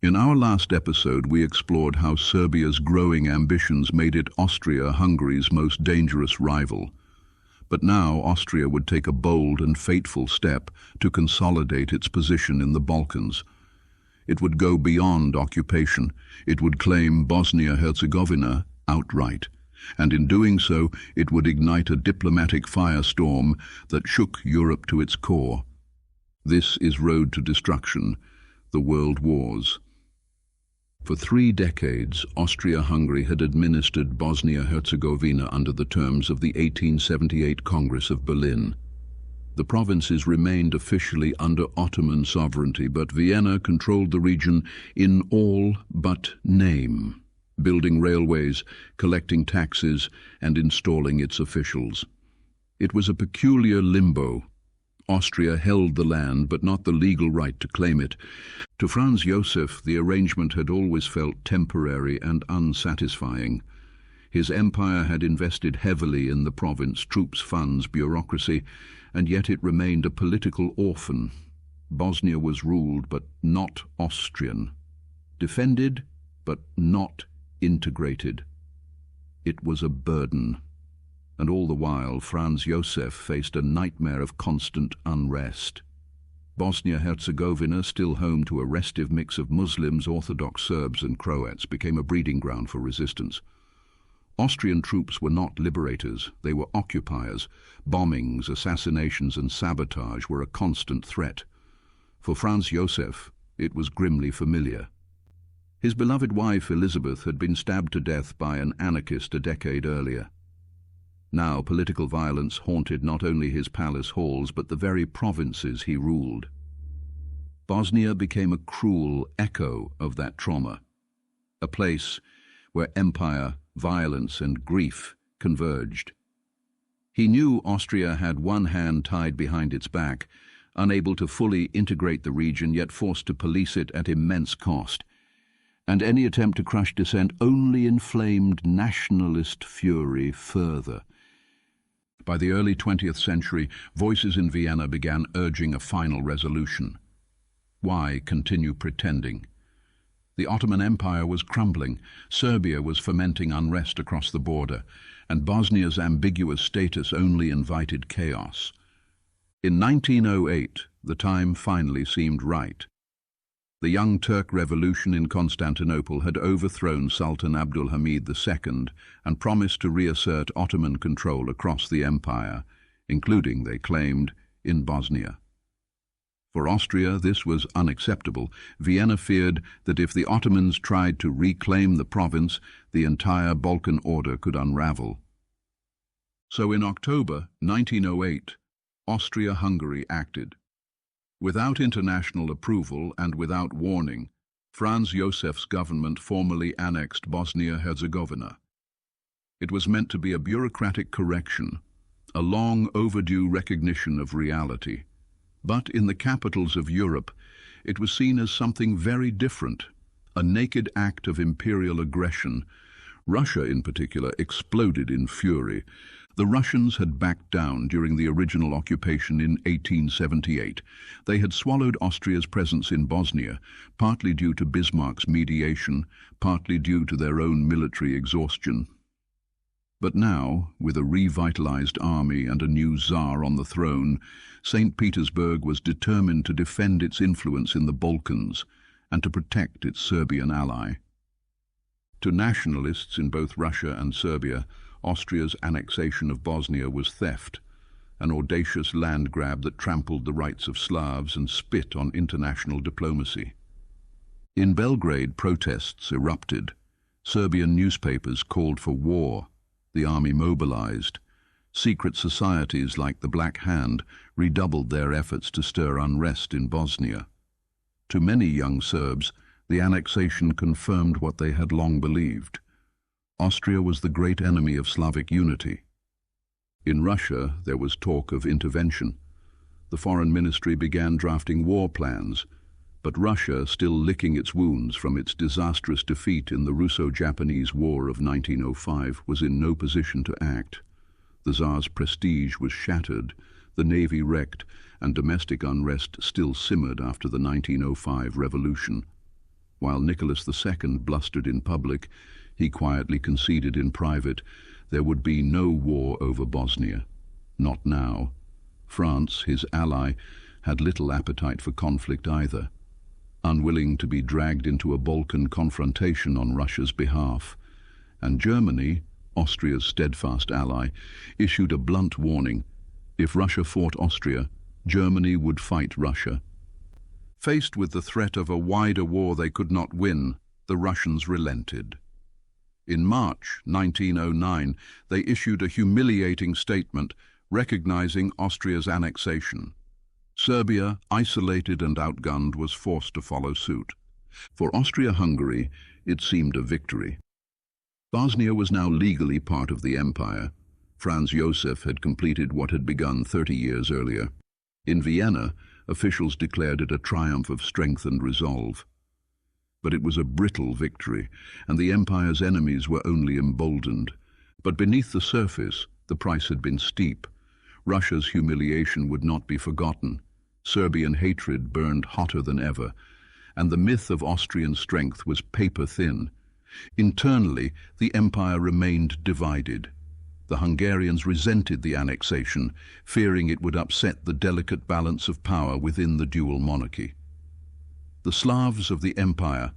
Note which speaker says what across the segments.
Speaker 1: In our last episode, we explored how Serbia's growing ambitions made it Austria-Hungary's most dangerous rival. But now Austria would take a bold and fateful step to consolidate its position in the Balkans. It would go beyond occupation. It would claim Bosnia-Herzegovina outright. And in doing so, it would ignite a diplomatic firestorm that shook Europe to its core. This is road to destruction, the world wars. For 3 decades, Austria-Hungary had administered Bosnia-Herzegovina under the terms of the 1878 Congress of Berlin. The provinces remained officially under Ottoman sovereignty, but Vienna controlled the region in all but name, building railways, collecting taxes, and installing its officials. It was a peculiar limbo. Austria held the land, but not the legal right to claim it. To Franz the arrangement had always felt temporary and unsatisfying. His empire had invested heavily in the province, troops, funds, bureaucracy, and yet it remained a political orphan. Bosnia was ruled, but not Austrian. Defended, but not integrated. It was a burden. And all the while, Franz faced a nightmare of constant unrest. Bosnia-Herzegovina, still home to a restive mix of Muslims, Orthodox Serbs and Croats, became a breeding ground for resistance. Austrian troops were not liberators, they were occupiers. Bombings, assassinations and sabotage were a constant threat. For Franz it was grimly familiar. His beloved wife Elizabeth had been stabbed to death by an anarchist a decade earlier. Now political violence haunted not only his palace halls but the very provinces he ruled. Bosnia became a cruel echo of that trauma, a place where empire, violence and grief converged. He knew Austria had one hand tied behind its back, unable to fully integrate the region, yet forced to police it at immense cost. And any attempt to crush dissent only inflamed nationalist fury further. By the early 20th century, voices in Vienna began urging a final resolution. Why continue pretending? The Ottoman Empire was crumbling, Serbia was fomenting unrest across the border, and Bosnia's ambiguous status only invited chaos. In 1908, the time finally seemed right. The Young Turk Revolution in Constantinople had overthrown Sultan Abdul Hamid II and promised to reassert Ottoman control across the empire, including, they claimed, in Bosnia. For Austria, this was unacceptable. Vienna feared that if the Ottomans tried to reclaim the province, the entire Balkan order could unravel. So in October 1908, Austria-Hungary acted. Without international approval and without warning, Franz Josef's government formally annexed Bosnia-Herzegovina. It was meant to be a bureaucratic correction, a long overdue recognition of reality. But in the capitals of Europe, it was seen as something very different, a naked act of imperial aggression. Russia, in particular, exploded in fury. The Russians had backed down during the original occupation in 1878. They had swallowed Austria's presence in Bosnia, partly due to Bismarck's mediation, partly due to their own military exhaustion. But now, with a revitalized army and a new Tsar on the throne, St. Petersburg was determined to defend its influence in the Balkans and to protect its Serbian ally. To nationalists in both Russia and Serbia, Austria's annexation of Bosnia was theft, an audacious land grab that trampled the rights of Slavs and spit on international diplomacy. In Belgrade, protests erupted. Serbian newspapers called for war. The army mobilized. Secret societies like the Black Hand redoubled their efforts to stir unrest in Bosnia. To many young Serbs, the annexation confirmed what they had long believed. Austria was the great enemy of Slavic unity. In Russia, there was talk of intervention. The foreign ministry began drafting war plans, but Russia, still licking its wounds from its disastrous defeat in the Russo-Japanese War of 1905, was in no position to act. The Tsar's prestige was shattered, the navy wrecked, and domestic unrest still simmered after the 1905 revolution. While Nicholas II blustered in public, he quietly conceded in private there would be no war over Bosnia. Not now. France, his ally, had little appetite for conflict either. Unwilling to be dragged into a Balkan confrontation on Russia's behalf. And Germany, Austria's steadfast ally, issued a blunt warning. If Russia fought Austria, Germany would fight Russia. Faced with the threat of a wider war they could not win, the Russians relented. In March 1909, they issued a humiliating statement recognizing Austria's annexation. Serbia, isolated and outgunned, was forced to follow suit. For Austria-Hungary, it seemed a victory. Bosnia was now legally part of the empire. Franz Joseph had completed what had begun 30 years earlier. In Vienna, officials declared it a triumph of strength and resolve. But it was a brittle victory, and the empire's enemies were only emboldened. But beneath the surface, the price had been steep. Russia's humiliation would not be forgotten. Serbian hatred burned hotter than ever, and the myth of Austrian strength was paper-thin. Internally, the empire remained divided. The Hungarians resented the annexation, fearing it would upset the delicate balance of power within the dual monarchy. The Slavs of the empire,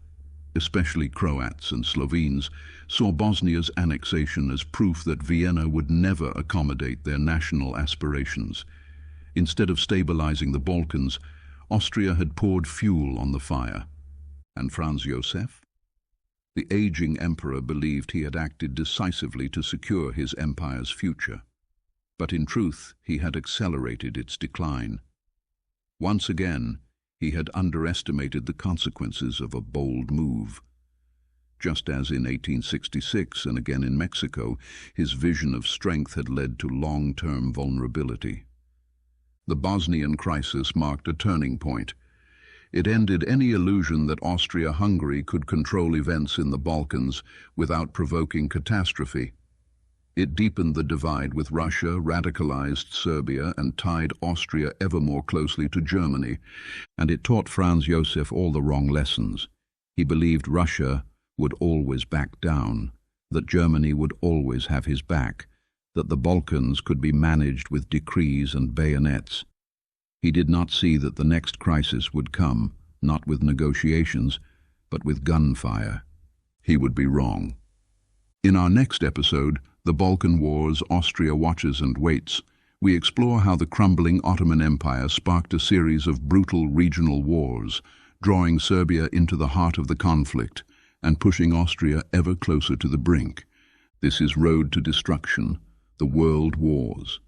Speaker 1: especially Croats and Slovenes, saw Bosnia's annexation as proof that Vienna would never accommodate their national aspirations. Instead of stabilizing the Balkans, Austria had poured fuel on the fire. And Franz Joseph? The aging emperor believed he had acted decisively to secure his empire's future. But in truth, he had accelerated its decline. Once again, he had underestimated the consequences of a bold move. Just as in 1866 and again in Mexico, his vision of strength had led to long-term vulnerability. The Bosnian crisis marked a turning point. It ended any illusion that Austria-Hungary could control events in the Balkans without provoking catastrophe. It deepened the divide with Russia, radicalized Serbia, and tied Austria ever more closely to Germany. And it taught Franz Joseph all the wrong lessons. He believed Russia would always back down, that Germany would always have his back, that the Balkans could be managed with decrees and bayonets. He did not see that the next crisis would come, not with negotiations, but with gunfire. He would be wrong. In our next episode, The Balkan Wars, Austria Watches and Waits, we explore how the crumbling Ottoman Empire sparked a series of brutal regional wars, drawing Serbia into the heart of the conflict and pushing Austria ever closer to the brink. This is Road to Destruction, The World Wars.